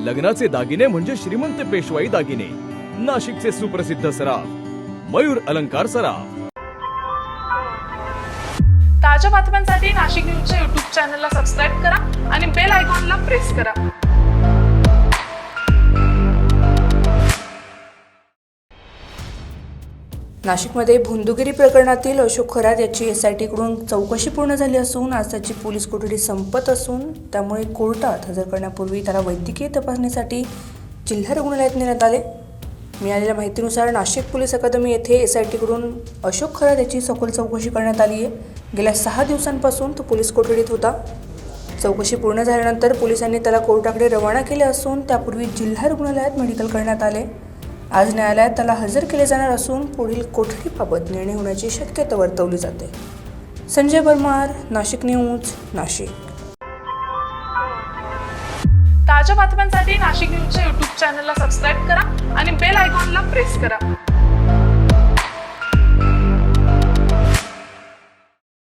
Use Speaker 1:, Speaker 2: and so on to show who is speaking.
Speaker 1: लग्नाचे दागिने म्हणजे श्रीमंत पेशवाई दागिने, नाशिकचे सुप्रसिद्ध सराफ मयूर अलंकार सराफ।
Speaker 2: ताज्या बातम्यांसाठी नाशिक न्यूजच्या YouTube चॅनलला सबस्क्राईब करा आणि बेल आयकॉनला प्रेस करा।
Speaker 3: नाशिकमध्ये भोंदूगिरी प्रकरणातील अशोक खरात याची SIT कडून चौकशी पूर्ण झाली असून आज त्याची पोलीस कोठडी संपत असून त्यामुळे कोर्टात हजर करण्यापूर्वी त्याला वैद्यकीय तपासणीसाठी जिल्हा रुग्णालयात नेण्यात आले। मिळालेल्या माहितीनुसार नाशिक पोलीस अकादमी येथे SIT कडून अशोक खरात याची सखोल चौकशी करण्यात आली आहे। गेल्या 6 दिवसांपासून तो पोलीस कोठडीत होता। चौकशी पूर्ण झाल्यानंतर पोलिसांनी त्याला कोर्टाकडे रवाना केले असून त्यापूर्वी जिल्हा रुग्णालयात मेडिकल करण्यात आले। आज न्यायालयात त्याला हजर केले जाणार असून पुढील कोठडीबाबत निर्णय होण्याची शक्यता वर्तवली जाते। संजय परमार, नाशिक न्यूज, नाशिक।
Speaker 2: ताज्या बातम्यांसाठी नाशिक न्यूजच्या YouTube चॅनलला सबस्क्राईब करा आणि बेल आयकॉनला प्रेस करा।